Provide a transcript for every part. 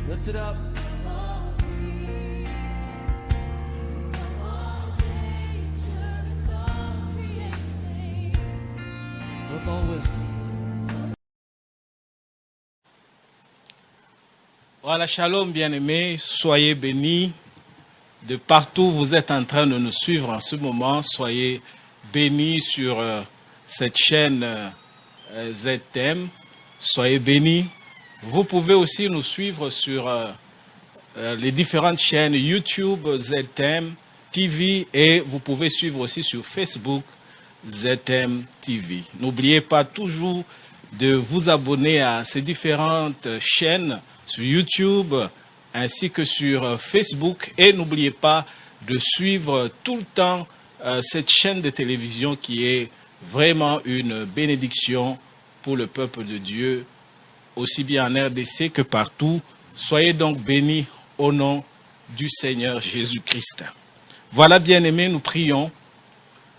Lift it up. With all wisdom. Voilà, shalom bien-aimés, soyez bénis. De partout où vous êtes en train de nous suivre en ce moment, soyez bénis sur cette chaîne ZTM. Soyez bénis. Vous pouvez aussi nous suivre sur les différentes chaînes YouTube ZTM TV et vous pouvez suivre aussi sur Facebook ZTM TV. N'oubliez pas toujours de vous abonner à ces différentes chaînes sur YouTube ainsi que sur Facebook et n'oubliez pas de suivre tout le temps cette chaîne de télévision qui est vraiment une bénédiction pour le peuple de Dieu, aussi bien en RDC que partout. Soyez donc bénis au nom du Seigneur Jésus-Christ. Voilà, bien-aimés, nous prions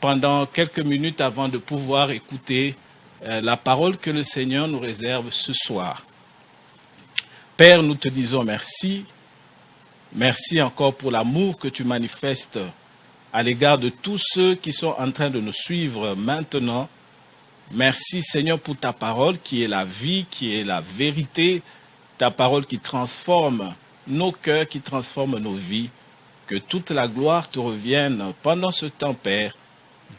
pendant quelques minutes avant de pouvoir écouter la parole que le Seigneur nous réserve ce soir. Père, nous te disons merci. Merci encore pour l'amour que tu manifestes à l'égard de tous ceux qui sont en train de nous suivre maintenant. Merci Seigneur pour ta parole qui est la vie, qui est la vérité, ta parole qui transforme nos cœurs, qui transforme nos vies. Que toute la gloire te revienne pendant ce temps, Père.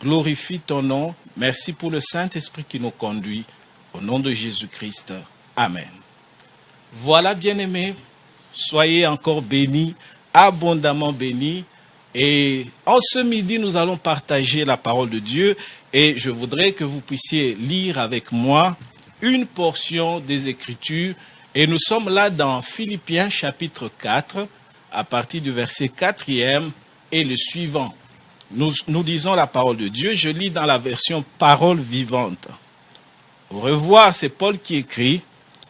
Glorifie ton nom. Merci pour le Saint-Esprit qui nous conduit. Au nom de Jésus-Christ. Amen. Voilà, bien-aimés, soyez encore bénis, abondamment bénis. Et en ce midi, nous allons partager la parole de Dieu. Et je voudrais que vous puissiez lire avec moi une portion des Écritures. Et nous sommes là dans Philippiens chapitre 4, à partir du verset 4e et le suivant. Nous lisons la parole de Dieu. Je lis dans la version parole vivante. Au revoir, c'est Paul qui écrit.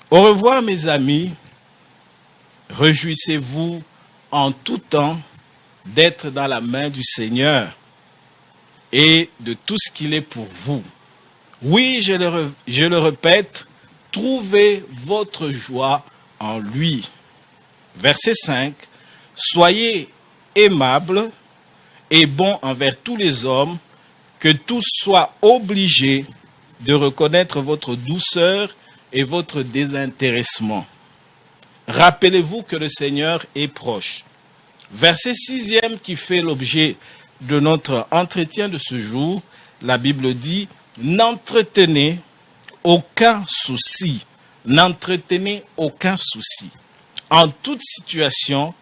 Au revoir mes amis, réjouissez-vous en tout temps d'être dans la main du Seigneur et de tout ce qu'il est pour vous. Oui, je le répète, trouvez votre joie en lui. Verset 5, soyez aimables et bons envers tous les hommes, que tous soient obligés de reconnaître votre douceur et votre désintéressement. Rappelez-vous que le Seigneur est proche. Verset 6e qui fait l'objet de notre entretien de ce jour, la Bible dit « N'entretenez aucun souci. N'entretenez aucun souci. En toute situation,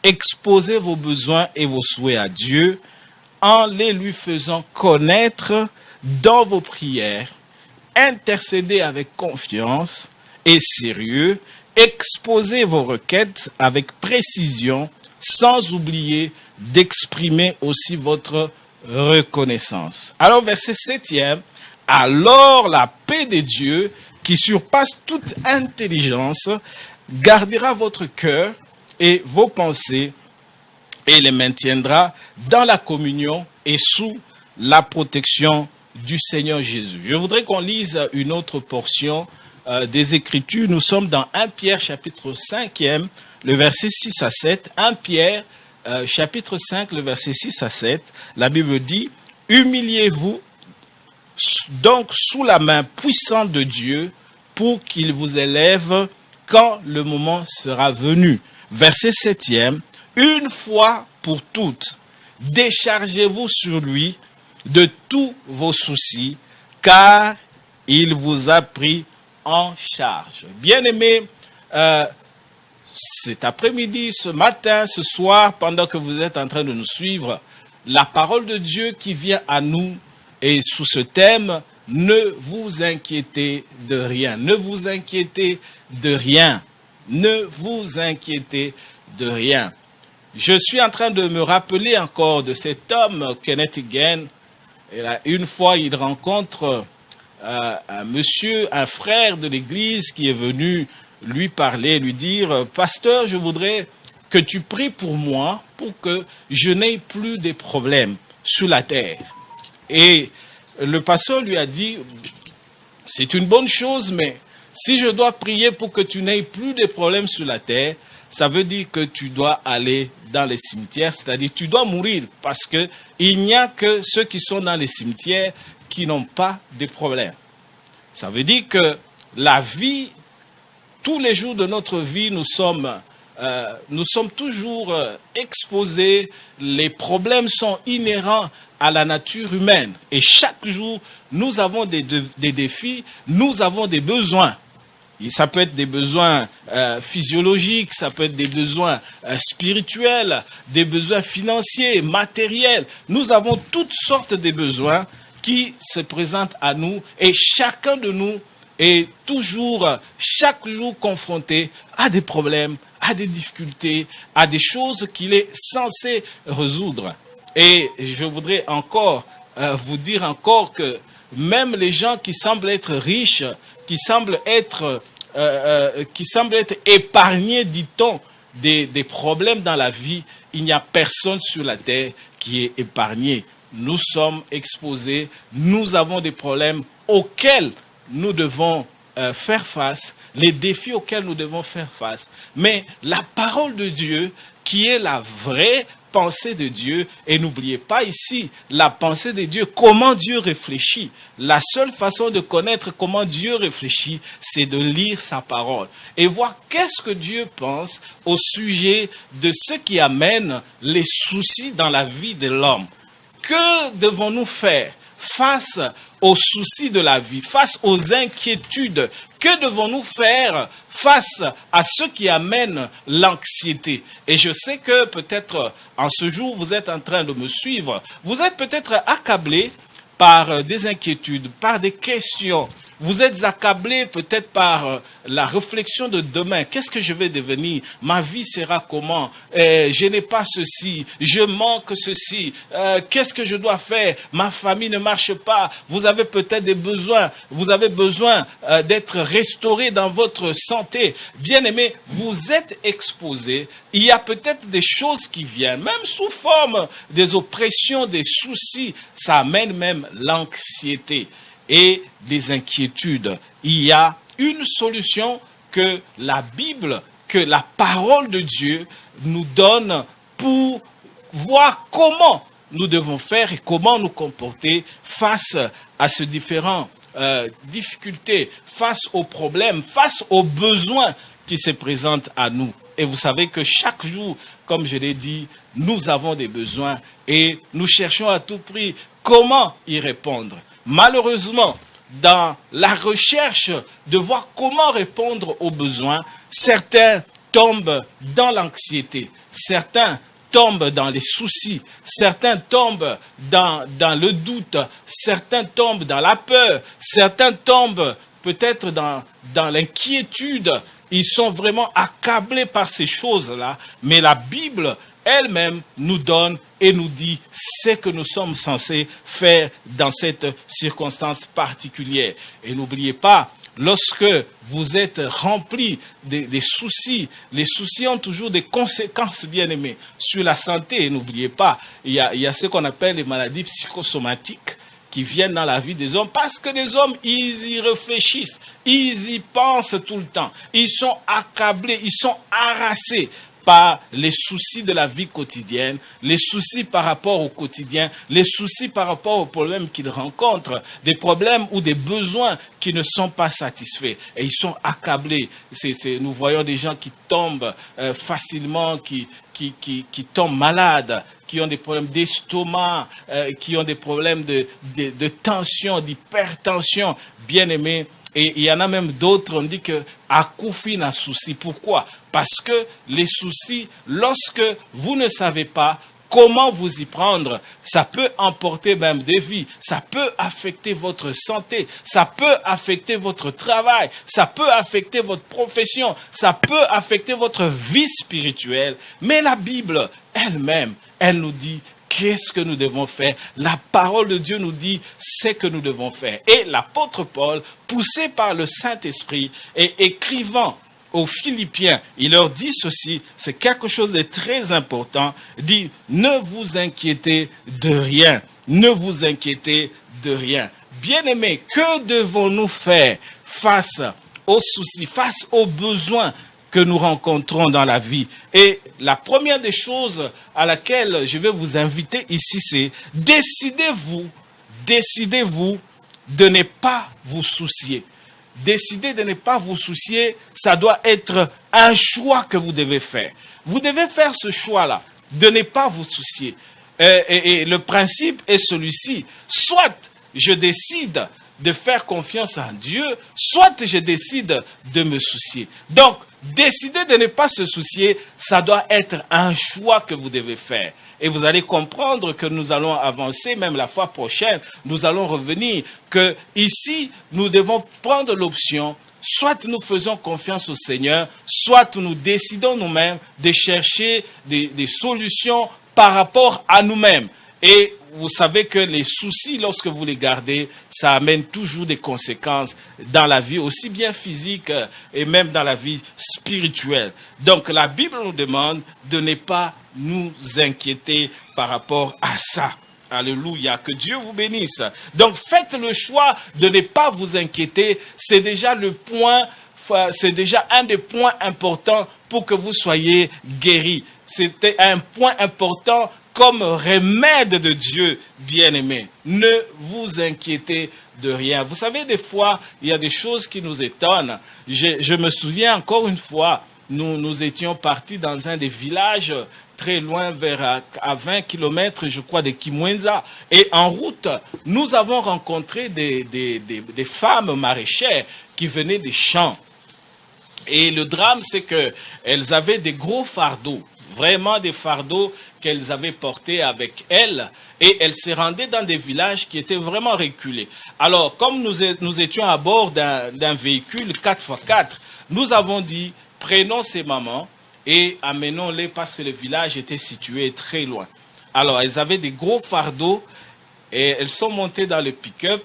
exposez vos besoins et vos souhaits à Dieu en les lui faisant connaître dans vos prières. Intercédez avec confiance et sérieux. Exposez vos requêtes avec précision sans oublier d'exprimer aussi votre reconnaissance. » Alors, verset 7e, « Alors la paix de Dieu, qui surpasse toute intelligence, gardera votre cœur et vos pensées et les maintiendra dans la communion et sous la protection du Seigneur Jésus. » Je voudrais qu'on lise une autre portion des Écritures. Nous sommes dans 1 Pierre chapitre 5e, le verset 6 à 7. 1 Pierre chapitre 5, le verset 6 à 7. La Bible dit « Humiliez-vous donc sous la main puissante de Dieu pour qu'il vous élève quand le moment sera venu. » Verset 7e. « Une fois pour toutes, déchargez-vous sur lui de tous vos soucis, car il vous a pris en charge. » Bien-aimés, cet après-midi, ce matin, ce soir, pendant que vous êtes en train de nous suivre, la parole de Dieu qui vient à nous est sous ce thème « Ne vous inquiétez de rien ». Ne vous inquiétez de rien. Ne vous inquiétez de rien. Je suis en train de me rappeler encore de cet homme, Kenneth Hagin. Et là, une fois, il rencontre un monsieur, un frère de l'église qui est venu lui parler, lui dire « Pasteur, je voudrais que tu pries pour moi pour que je n'ai plus de problèmes sur la terre. » Et le pasteur lui a dit « C'est une bonne chose, mais si je dois prier pour que tu n'aies plus de problèmes sur la terre, ça veut dire que tu dois aller dans les cimetières, c'est-à-dire tu dois mourir parce que il n'y a que ceux qui sont dans les cimetières qui n'ont pas de problème. Ça veut dire que la vie, tous les jours de notre vie, nous sommes toujours exposés. Les problèmes sont inhérents à la nature humaine. Et chaque jour, nous avons des défis, nous avons des besoins. Et ça peut être des besoins physiologiques, ça peut être des besoins spirituels, des besoins financiers, matériels. Nous avons toutes sortes de besoins qui se présentent à nous et chacun de nous est toujours, chaque jour confronté à des problèmes, à des difficultés, à des choses qu'il est censé résoudre. Et je voudrais encore vous dire encore que même les gens qui semblent être riches, qui semblent être épargnés, dit-on, des problèmes dans la vie, il n'y a personne sur la terre qui est épargné. Nous sommes exposés, nous avons des problèmes auxquels nous devons faire face, les défis auxquels nous devons faire face. Mais la parole de Dieu, qui est la vraie pensée de Dieu, et n'oubliez pas ici la pensée de Dieu, comment Dieu réfléchit. La seule façon de connaître comment Dieu réfléchit, c'est de lire sa parole et voir qu'est-ce que Dieu pense au sujet de ce qui amène les soucis dans la vie de l'homme. Que devons-nous faire face aux soucis de la vie, face aux inquiétudes? Que devons-nous faire face à ce qui amène l'anxiété? Et je sais que peut-être en ce jour, vous êtes en train de me suivre. Vous êtes peut-être accablé par des inquiétudes, par des questions. Vous êtes accablé peut-être par la réflexion de demain. Qu'est-ce que je vais devenir? Ma vie sera comment? Je n'ai pas ceci. Je manque ceci. Qu'est-ce que je dois faire? Ma famille ne marche pas. Vous avez peut-être des besoins. Vous avez besoin d'être restauré dans votre santé. Bien-aimé, vous êtes exposé. Il y a peut-être des choses qui viennent, même sous forme des oppressions, des soucis. Ça amène même l'anxiété et des inquiétudes. Il y a une solution que la Bible, que la parole de Dieu nous donne pour voir comment nous devons faire et comment nous comporter face à ces différentes difficultés, face aux problèmes, face aux besoins qui se présentent à nous. Et vous savez que chaque jour, comme je l'ai dit, nous avons des besoins et nous cherchons à tout prix comment y répondre. Malheureusement, dans la recherche de voir comment répondre aux besoins, certains tombent dans l'anxiété, certains tombent dans les soucis, certains tombent dans le doute, certains tombent dans la peur, certains tombent peut-être dans l'inquiétude. Ils sont vraiment accablés par ces choses-là, mais la Bible elle-même nous donne et nous dit ce que nous sommes censés faire dans cette circonstance particulière. Et n'oubliez pas, lorsque vous êtes rempli des soucis, les soucis ont toujours des conséquences, bien aimés, sur la santé. Et n'oubliez pas, il y a ce qu'on appelle les maladies psychosomatiques qui viennent dans la vie des hommes parce que les hommes, ils y réfléchissent, ils y pensent tout le temps. Ils sont accablés, ils sont harassés par les soucis de la vie quotidienne, les soucis par rapport au quotidien, les soucis par rapport aux problèmes qu'ils rencontrent, des problèmes ou des besoins qui ne sont pas satisfaits. Et ils sont accablés. Nous voyons des gens qui tombent facilement, qui tombent malades, qui ont des problèmes d'estomac, qui ont des problèmes de tension, d'hypertension, bien aimés. Et il y en a même d'autres, on dit que à coup fin à souci. Pourquoi? Parce que les soucis, lorsque vous ne savez pas comment vous y prendre, ça peut emporter même des vies, ça peut affecter votre santé, ça peut affecter votre travail, ça peut affecter votre profession, ça peut affecter votre vie spirituelle. Mais la Bible elle-même, elle nous dit qu'est-ce que nous devons faire. La parole de Dieu nous dit ce que nous devons faire. Et l'apôtre Paul, poussé par le Saint-Esprit et écrivant aux Philippiens, il leur dit ceci, c'est quelque chose de très important, dit « Ne vous inquiétez de rien, ne vous inquiétez de rien ». Bien-aimés, que devons-nous faire face aux soucis, face aux besoins que nous rencontrons dans la vie. Et la première des choses à laquelle je vais vous inviter ici, c'est décidez-vous de ne pas vous soucier. Décidez de ne pas vous soucier, ça doit être un choix que vous devez faire. Vous devez faire ce choix-là, de ne pas vous soucier. Et le principe est celui-ci. Soit je décide de faire confiance en Dieu, soit je décide de me soucier. Donc, décider de ne pas se soucier, ça doit être un choix que vous devez faire. Et vous allez comprendre que nous allons avancer, même la fois prochaine, nous allons revenir, que ici, nous devons prendre l'option, soit nous faisons confiance au Seigneur, soit nous décidons nous-mêmes de chercher des solutions par rapport à nous-mêmes. Et vous savez que les soucis, lorsque vous les gardez, ça amène toujours des conséquences dans la vie, aussi bien physique et même dans la vie spirituelle. Donc la Bible nous demande de ne pas nous inquiéter par rapport à ça. Alléluia, que Dieu vous bénisse. Donc faites le choix de ne pas vous inquiéter, c'est déjà un des points importants pour que vous soyez guéris. C'était un point important comme remède de Dieu, bien-aimé. Ne vous inquiétez de rien. Vous savez, des fois, il y a des choses qui nous étonnent. Je me souviens encore une fois, nous étions partis dans un des villages très loin, à 20 km, je crois, de Kimwenza. Et en route, nous avons rencontré des femmes maraîchères qui venaient des champs. Et le drame, c'est qu'elles avaient des gros fardeaux, vraiment des fardeaux qu'elles avaient portés avec elles, et elles se rendaient dans des villages qui étaient vraiment reculés. Alors, comme nous étions à bord d'un véhicule 4x4, nous avons dit, prenons ces mamans et amenons-les parce que le village était situé très loin. Alors, elles avaient des gros fardeaux et elles sont montées dans le pick-up,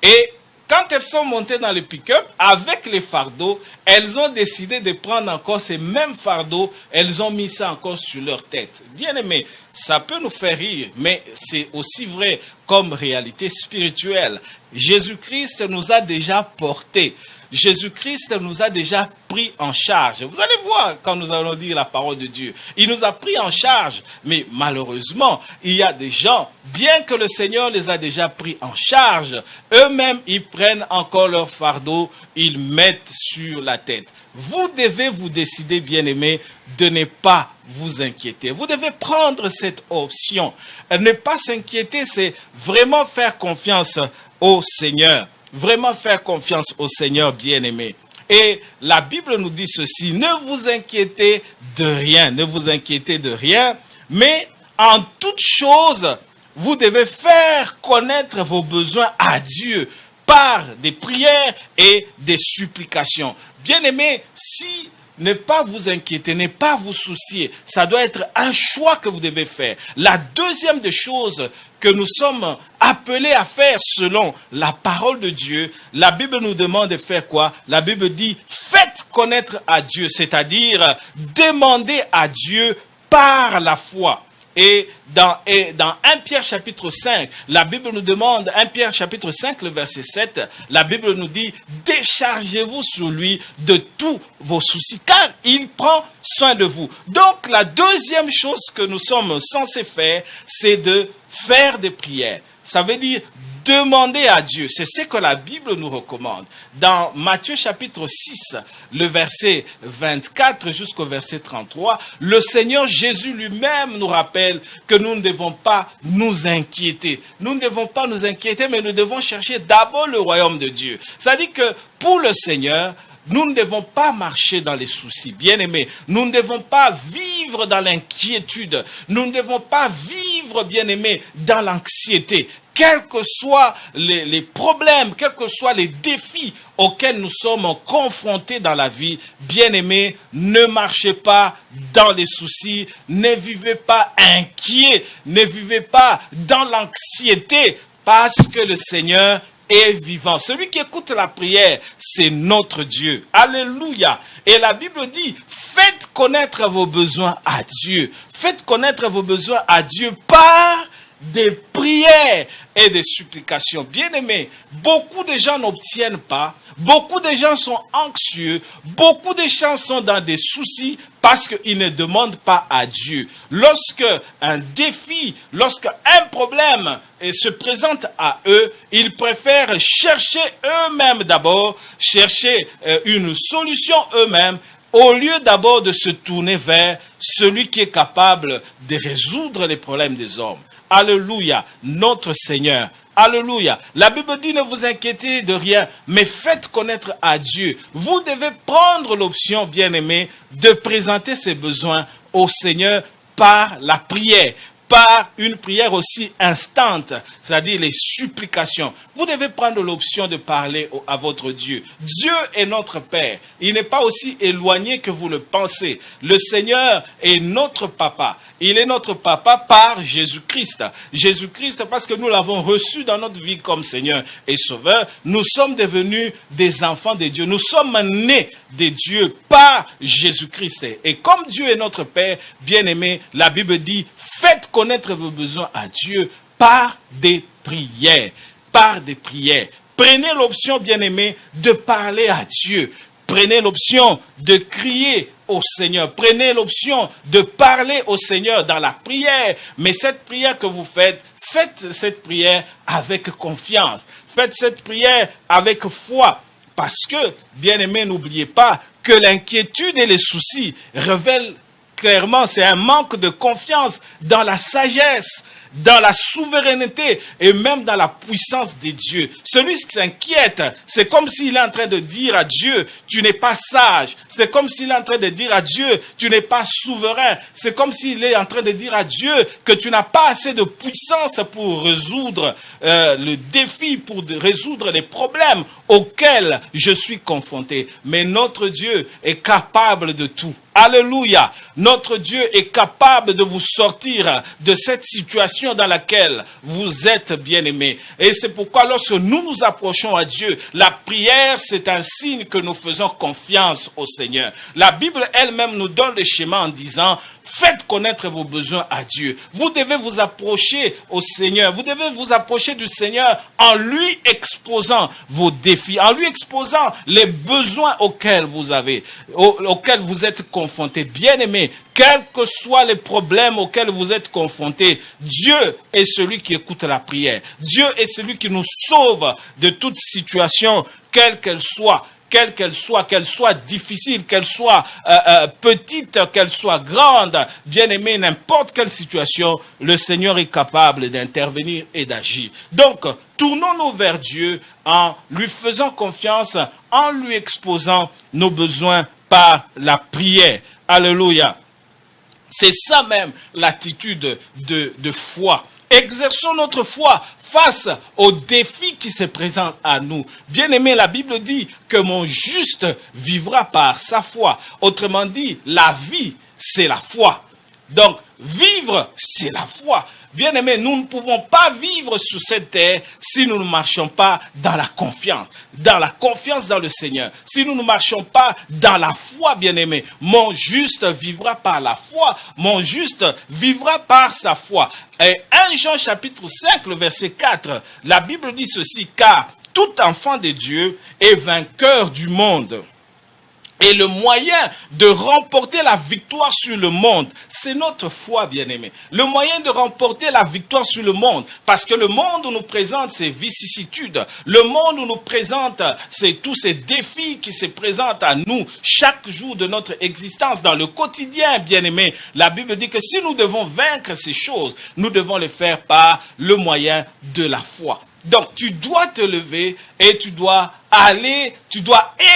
et quand elles sont montées dans le pick-up, avec les fardeaux, elles ont décidé de prendre encore ces mêmes fardeaux, elles ont mis ça encore sur leur tête. Bien aimé, ça peut nous faire rire, mais c'est aussi vrai comme réalité spirituelle. Jésus-Christ nous a déjà portés. Jésus-Christ nous a déjà pris en charge. Vous allez voir quand nous allons dire la parole de Dieu. Il nous a pris en charge. Mais malheureusement, il y a des gens, bien que le Seigneur les a déjà pris en charge, eux-mêmes, ils prennent encore leur fardeau, ils mettent sur la tête. Vous devez vous décider, bien-aimés, de ne pas vous inquiéter. Vous devez prendre cette option. Ne pas s'inquiéter, c'est vraiment faire confiance au Seigneur. Vraiment faire confiance au Seigneur bien-aimé. Et la Bible nous dit ceci, ne vous inquiétez de rien, ne vous inquiétez de rien, mais en toute chose, vous devez faire connaître vos besoins à Dieu par des prières et des supplications. Bien-aimé, si ne pas vous inquiéter, ne pas vous soucier, ça doit être un choix que vous devez faire. La deuxième des choses que nous sommes appelés à faire selon la parole de Dieu, la Bible nous demande de faire quoi? La Bible dit, faites connaître à Dieu, c'est-à-dire demandez à Dieu par la foi. Et dans 1 Pierre chapitre 5, la Bible nous demande, 1 Pierre chapitre 5, le verset 7, la Bible nous dit, déchargez-vous sur lui de tous vos soucis, car il prend soin de vous. Donc, la deuxième chose que nous sommes censés faire, c'est de faire des prières. Ça veut dire demander à Dieu. C'est ce que la Bible nous recommande. Dans Matthieu chapitre 6, le verset 24 jusqu'au verset 33, le Seigneur Jésus lui-même nous rappelle que nous ne devons pas nous inquiéter. Nous ne devons pas nous inquiéter, mais nous devons chercher d'abord le royaume de Dieu. Ça dit que pour le Seigneur, nous ne devons pas marcher dans les soucis, bien-aimés. Nous ne devons pas vivre dans l'inquiétude. Nous ne devons pas vivre, bien-aimés, dans l'anxiété. Quels que soient les problèmes, quels que soient les défis auxquels nous sommes confrontés dans la vie, bien-aimés, ne marchez pas dans les soucis, ne vivez pas inquiets, ne vivez pas dans l'anxiété, parce que le Seigneur est vivant. Celui qui écoute la prière, c'est notre Dieu. Alléluia. Et la Bible dit, faites connaître vos besoins à Dieu. Faites connaître vos besoins à Dieu par des prières et des supplications. Bien-aimés, beaucoup de gens n'obtiennent pas, beaucoup de gens sont anxieux, beaucoup de gens sont dans des soucis parce qu'ils ne demandent pas à Dieu. Lorsque un défi, lorsqu'un problème se présente à eux, ils préfèrent chercher eux-mêmes d'abord, chercher une solution eux-mêmes, au lieu d'abord de se tourner vers celui qui est capable de résoudre les problèmes des hommes. Alléluia, notre Seigneur. Alléluia. La Bible dit, ne vous inquiétez de rien, mais faites connaître à Dieu. Vous devez prendre l'option, bien-aimé, de présenter ses besoins au Seigneur par la prière. Par une prière aussi instante, c'est-à-dire les supplications. Vous devez prendre l'option de parler à votre Dieu. Dieu est notre Père. Il n'est pas aussi éloigné que vous le pensez. Le Seigneur est notre Papa. Il est notre Papa par Jésus-Christ. Jésus-Christ, parce que nous l'avons reçu dans notre vie comme Seigneur et Sauveur, nous sommes devenus des enfants de Dieu. Nous sommes nés de Dieu par Jésus-Christ. Et comme Dieu est notre Père, bien-aimé, la Bible dit, faites connaître vos besoins à Dieu par des prières. Par des prières. Prenez l'option, bien-aimé, de parler à Dieu. Prenez l'option de crier au Seigneur. Prenez l'option de parler au Seigneur dans la prière. Mais cette prière que vous faites, faites cette prière avec confiance. Faites cette prière avec foi. Parce que, bien-aimé, n'oubliez pas que l'inquiétude et les soucis révèlent clairement, c'est un manque de confiance dans la sagesse, dans la souveraineté et même dans la puissance de Dieu. Celui qui s'inquiète, c'est comme s'il est en train de dire à Dieu, tu n'es pas sage. C'est comme s'il est en train de dire à Dieu, tu n'es pas souverain. C'est comme s'il est en train de dire à Dieu que tu n'as pas assez de puissance pour résoudre le défi, pour résoudre les problèmes auxquels je suis confronté. Mais notre Dieu est capable de tout. Alléluia. Notre Dieu est capable de vous sortir de cette situation dans laquelle vous êtes bien-aimés. Et c'est pourquoi lorsque nous nous approchons à Dieu, la prière, c'est un signe que nous faisons confiance au Seigneur. La Bible elle-même nous donne le schéma en disant, faites connaître vos besoins à Dieu. Vous devez vous approcher au Seigneur. Vous devez vous approcher du Seigneur en lui exposant vos défis, en lui exposant les besoins auxquels vous avez, auxquels vous êtes confrontés. Bien-aimés, quels que soient les problèmes auxquels vous êtes confrontés, Dieu est celui qui écoute la prière. Dieu est celui qui nous sauve de toute situation, quelle qu'elle soit. Qu'elle soit difficile, qu'elle soit petite, qu'elle soit grande, bien-aimée, n'importe quelle situation, le Seigneur est capable d'intervenir et d'agir. Donc, tournons-nous vers Dieu en lui faisant confiance, en lui exposant nos besoins par la prière. Alléluia. C'est ça même l'attitude de foi. Exerçons notre foi face aux défis qui se présentent à nous. Bien-aimé, la Bible dit que mon juste vivra par sa foi. Autrement dit, la vie, c'est la foi. Donc, vivre, c'est la foi. Bien-aimés, nous ne pouvons pas vivre sur cette terre si nous ne marchons pas dans la confiance dans le Seigneur. Si nous ne marchons pas dans la foi, bien-aimés, mon juste vivra par la foi, mon juste vivra par sa foi. Et 1 Jean chapitre 5, le verset 4, la Bible dit ceci, car tout enfant de Dieu est vainqueur du monde. Et le moyen de remporter la victoire sur le monde, c'est notre foi, bien-aimé. Le moyen de remporter la victoire sur le monde, parce que le monde nous présente ses vicissitudes, le monde nous présente tous ces défis qui se présentent à nous chaque jour de notre existence, dans le quotidien, bien-aimé. La Bible dit que si nous devons vaincre ces choses, nous devons le faire par le moyen de la foi. Donc, tu dois te lever et tu dois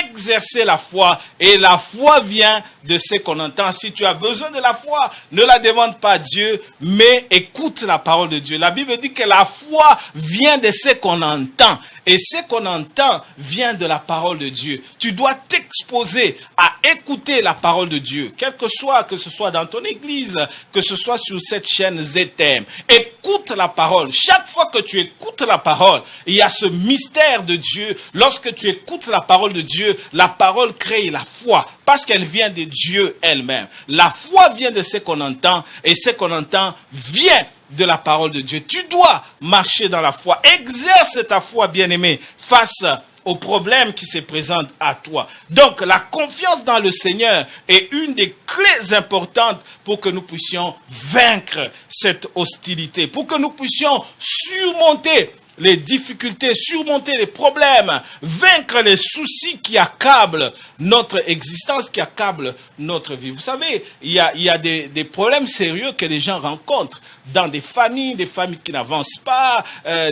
exercer la foi. Et la foi vient de ce qu'on entend. Si tu as besoin de la foi, ne la demande pas à Dieu, mais écoute la parole de Dieu. La Bible dit que la foi vient de ce qu'on entend. Et ce qu'on entend vient de la parole de Dieu. Tu dois t'exposer à écouter la parole de Dieu, que ce soit dans ton église, que ce soit sur cette chaîne ZTM. Écoute la parole. Chaque fois que tu écoutes la parole, il y a ce mystère de Dieu. Lorsque lorsque tu écoutes la parole de Dieu, la parole crée la foi, parce qu'elle vient de Dieu elle-même. La foi vient de ce qu'on entend, et ce qu'on entend vient de la parole de Dieu. Tu dois marcher dans la foi. Exerce ta foi, bien-aimé, face aux problèmes qui se présentent à toi. Donc, la confiance dans le Seigneur est une des clés importantes pour que nous puissions vaincre cette hostilité, pour que nous puissions surmonter les difficultés, surmonter les problèmes, vaincre les soucis qui accablent notre existence, qui accablent notre vie. Vous savez, il y a des problèmes sérieux que les gens rencontrent dans des familles qui n'avancent pas,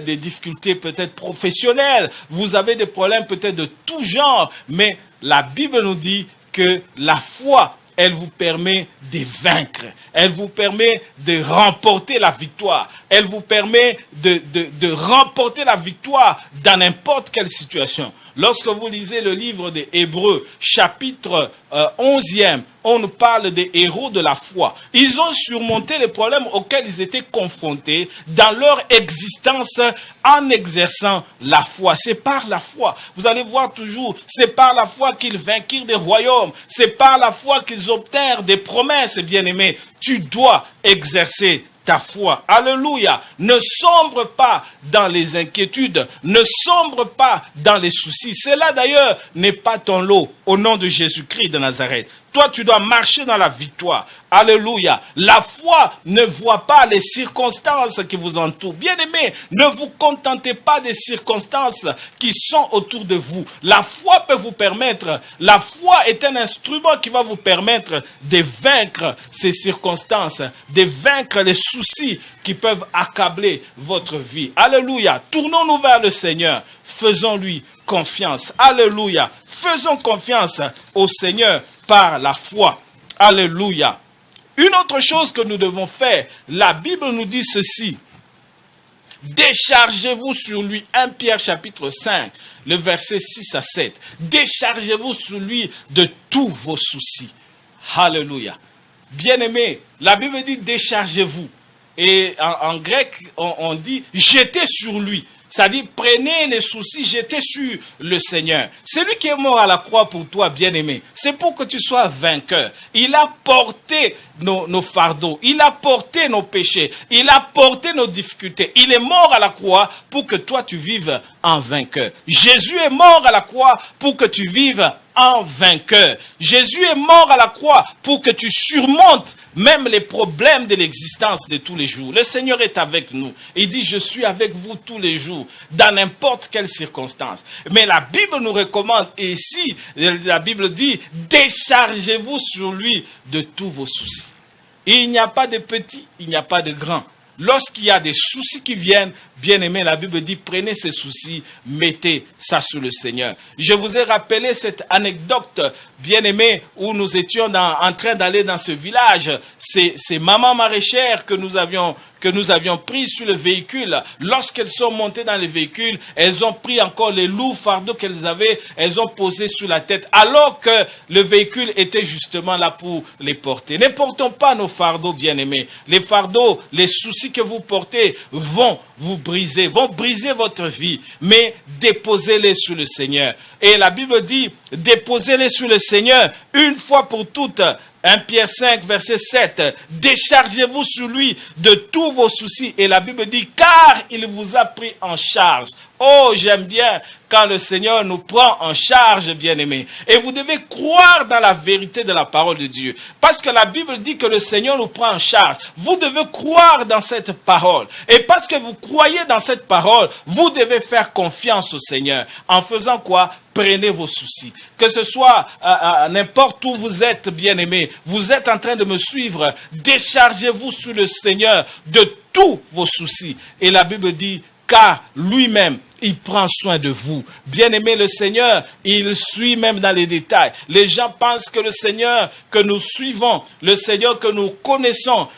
des difficultés peut-être professionnelles. Vous avez des problèmes peut-être de tout genre, mais la Bible nous dit que la foi, elle vous permet de vaincre. Elle vous permet de remporter la victoire. Elle vous permet de remporter la victoire dans n'importe quelle situation. Lorsque vous lisez le livre des Hébreux, chapitre 11e, on nous parle des héros de la foi. Ils ont surmonté les problèmes auxquels ils étaient confrontés dans leur existence en exerçant la foi. C'est par la foi. Vous allez voir toujours, c'est par la foi qu'ils vainquirent des royaumes. C'est par la foi qu'ils obtinrent des promesses, bien-aimés. Tu dois exercer ta foi. Alléluia. Ne sombre pas dans les inquiétudes. Ne sombre pas dans les soucis. Cela d'ailleurs n'est pas ton lot au nom de Jésus-Christ de Nazareth. Toi, tu dois marcher dans la victoire. Alléluia. La foi ne voit pas les circonstances qui vous entourent. Bien-aimés, ne vous contentez pas des circonstances qui sont autour de vous. La foi peut vous permettre, la foi est un instrument qui va vous permettre de vaincre ces circonstances, de vaincre les soucis qui peuvent accabler votre vie. Alléluia. Tournons-nous vers le Seigneur. Faisons-lui confiance. Alléluia. Faisons confiance au Seigneur par la foi. Alléluia. Une autre chose que nous devons faire, la Bible nous dit ceci. Déchargez-vous sur lui. 1 Pierre chapitre 5, le verset 6 à 7. Déchargez-vous sur lui de tous vos soucis. Alléluia. Bien-aimés, la Bible dit déchargez-vous. Et en grec, on dit jetez sur lui. C'est-à-dire, prenez les soucis, jetez sur le Seigneur. C'est lui qui est mort à la croix pour toi, bien-aimé. C'est pour que tu sois vainqueur. Il a porté nos fardeaux. Il a porté nos péchés. Il a porté nos difficultés. Il est mort à la croix pour que toi, tu vives en vainqueur. Jésus est mort à la croix pour que tu vives en vainqueur. Jésus est mort à la croix pour que tu surmontes même les problèmes de l'existence de tous les jours. Le Seigneur est avec nous. Il dit, je suis avec vous tous les jours, dans n'importe quelle circonstance. Mais la Bible nous recommande, et ici, la Bible dit, déchargez-vous sur lui de tous vos soucis. Il n'y a pas de petits, il n'y a pas de grands. Lorsqu'il y a des soucis qui viennent, bien aimé, la Bible dit, prenez ces soucis, mettez ça sur le Seigneur. Je vous ai rappelé cette anecdote, bien aimé, où nous étions en train d'aller dans ce village. C'est maman maraîchère que nous avions pris sur le véhicule. Lorsqu'elles sont montées dans le véhicule, elles ont pris encore les lourds fardeaux qu'elles avaient, elles ont posé sur la tête, alors que le véhicule était justement là pour les porter. Ne portons pas nos fardeaux, bien aimés. Les fardeaux, les soucis que vous portez vont vous briser, vont briser votre vie, mais déposez-les sur le Seigneur. Et la Bible dit, déposez-les sur le Seigneur une fois pour toutes. 1 Pierre 5, verset 7, déchargez-vous sur lui de tous vos soucis. Et la Bible dit, car il vous a pris en charge. Oh, j'aime bien quand le Seigneur nous prend en charge, bien-aimés. Et vous devez croire dans la vérité de la parole de Dieu. Parce que la Bible dit que le Seigneur nous prend en charge. Vous devez croire dans cette parole. Et parce que vous croyez dans cette parole, vous devez faire confiance au Seigneur. En faisant quoi? Prenez vos soucis. Que ce soit n'importe où vous êtes, bien-aimés, vous êtes en train de me suivre, déchargez-vous sur le Seigneur de tous vos soucis. Et la Bible dit, car lui-même, il prend soin de vous. Bien-aimé, le Seigneur, il suit même dans les détails. Les gens pensent que le Seigneur que nous suivons, le Seigneur que nous connaissons,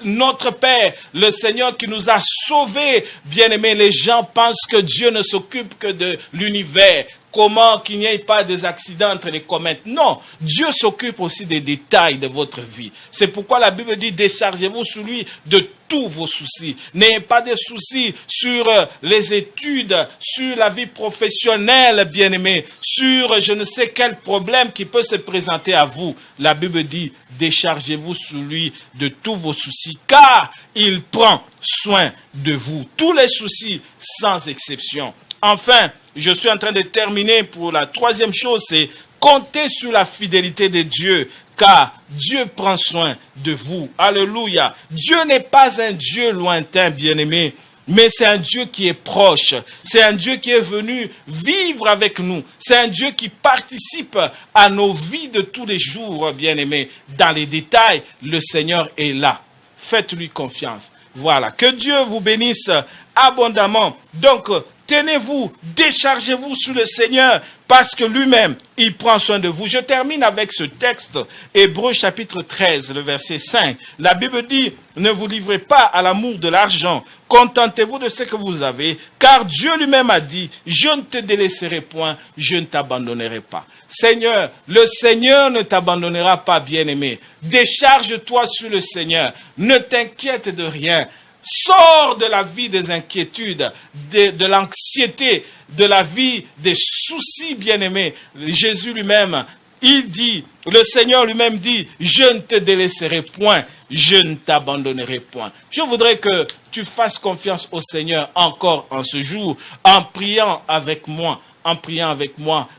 notre Père, le Seigneur qui nous a sauvés, bien-aimés, les gens pensent que Dieu ne s'occupe que de l'univers. comment qu'il n'y ait pas des accidents entre les comètes. Non, Dieu s'occupe aussi des détails de votre vie. C'est pourquoi la Bible dit, déchargez-vous sur lui de tous vos soucis. N'ayez pas de soucis sur les études, sur la vie professionnelle, bien-aimés, sur je ne sais quel problème qui peut se présenter à vous. La Bible dit, déchargez-vous sur lui de tous vos soucis, car il prend soin de vous. Tous les soucis, sans exception. Enfin, je suis en train de terminer pour la troisième chose, c'est compter sur la fidélité de Dieu, car Dieu prend soin de vous. Alléluia. Dieu n'est pas un Dieu lointain, bien-aimé, mais c'est un Dieu qui est proche. C'est un Dieu qui est venu vivre avec nous. C'est un Dieu qui participe à nos vies de tous les jours, bien-aimé. Dans les détails, le Seigneur est là. Faites-lui confiance. Voilà. Que Dieu vous bénisse abondamment. Donc, tenez-vous, déchargez-vous sur le Seigneur parce que lui-même, il prend soin de vous. Je termine avec ce texte, Hébreux chapitre 13, le verset 5. La Bible dit, ne vous livrez pas à l'amour de l'argent, contentez-vous de ce que vous avez, car Dieu lui-même a dit, je ne te délaisserai point, je ne t'abandonnerai pas. Seigneur, le Seigneur ne t'abandonnera pas, bien-aimé. Décharge-toi sur le Seigneur, ne t'inquiète de rien. Sors de la vie des inquiétudes, de l'anxiété, de la vie des soucis, bien-aimés. Jésus lui-même, il dit, le Seigneur lui-même dit, je ne te délaisserai point, je ne t'abandonnerai point. Je voudrais que tu fasses confiance au Seigneur encore en ce jour, en priant avec moi.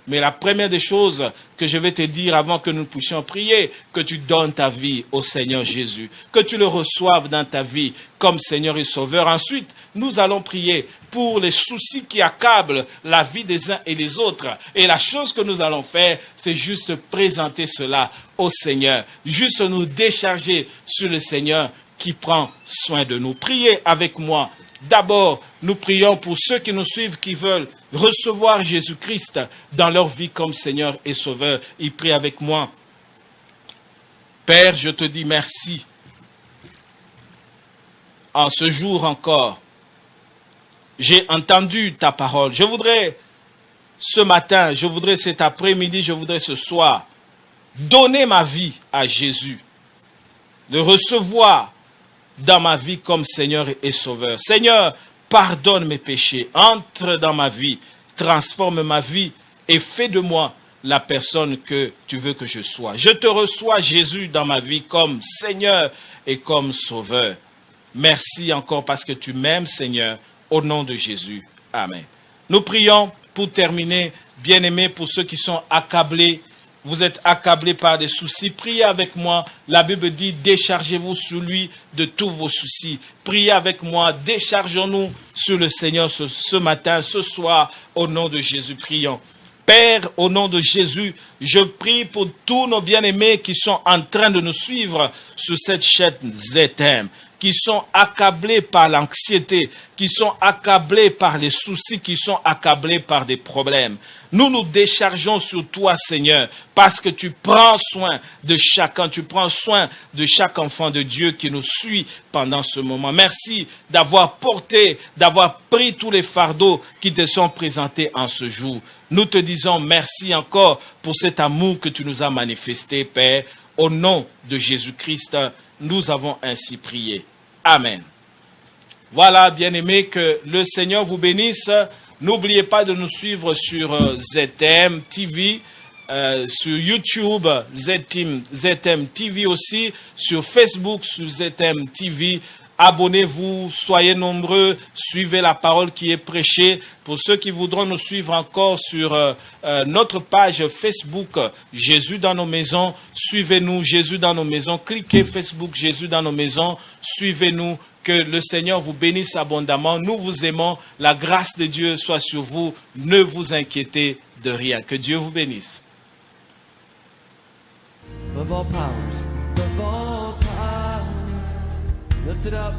Mais la première des choses que je vais te dire avant que nous puissions prier, que tu donnes ta vie au Seigneur Jésus, que tu le reçoives dans ta vie comme Seigneur et Sauveur. Ensuite, nous allons prier pour les soucis qui accablent la vie des uns et des autres. Et la chose que nous allons faire, c'est juste présenter cela au Seigneur, juste nous décharger sur le Seigneur qui prend soin de nous. Priez avec moi. D'abord, nous prions pour ceux qui nous suivent, qui veulent recevoir Jésus-Christ dans leur vie comme Seigneur et Sauveur. Ils prient avec moi. Père, je te dis merci. En ce jour encore, j'ai entendu ta parole. Je voudrais ce matin, je voudrais cet après-midi, je voudrais ce soir donner ma vie à Jésus, le recevoir dans ma vie comme Seigneur et Sauveur. Seigneur, pardonne mes péchés, entre dans ma vie, transforme ma vie et fais de moi la personne que tu veux que je sois. Je te reçois, Jésus, dans ma vie comme Seigneur et comme Sauveur. Merci encore parce que tu m'aimes, Seigneur, au nom de Jésus. Amen. Nous prions pour terminer, bien-aimés, pour ceux qui sont accablés. Vous êtes accablés par des soucis. Priez avec moi. La Bible dit, déchargez-vous sur lui de tous vos soucis. Priez avec moi. Déchargeons-nous sur le Seigneur ce matin, ce soir, au nom de Jésus. Prions. Père, au nom de Jésus, je prie pour tous nos bien-aimés qui sont en train de nous suivre sur cette chaîne ZM, qui sont accablés par l'anxiété, qui sont accablés par les soucis, qui sont accablés par des problèmes. Nous nous déchargeons sur toi, Seigneur, parce que tu prends soin de chacun, tu prends soin de chaque enfant de Dieu qui nous suit pendant ce moment. Merci d'avoir porté, d'avoir pris tous les fardeaux qui te sont présentés en ce jour. Nous te disons merci encore pour cet amour que tu nous as manifesté, Père. Au nom de Jésus-Christ, nous avons ainsi prié. Amen. Voilà, bien-aimés, que le Seigneur vous bénisse. N'oubliez pas de nous suivre sur ZM TV, sur YouTube, ZM TV aussi, sur Facebook, sur ZM TV. Abonnez-vous, soyez nombreux, suivez la parole qui est prêchée. Pour ceux qui voudront nous suivre encore sur notre page Facebook, Jésus dans nos maisons, suivez-nous, Jésus dans nos maisons. Cliquez Facebook, Jésus dans nos maisons, suivez-nous. Que le Seigneur vous bénisse abondamment. Nous vous aimons. La grâce de Dieu soit sur vous. Ne vous inquiétez de rien. Que Dieu vous bénisse. Above all powers, lift it up.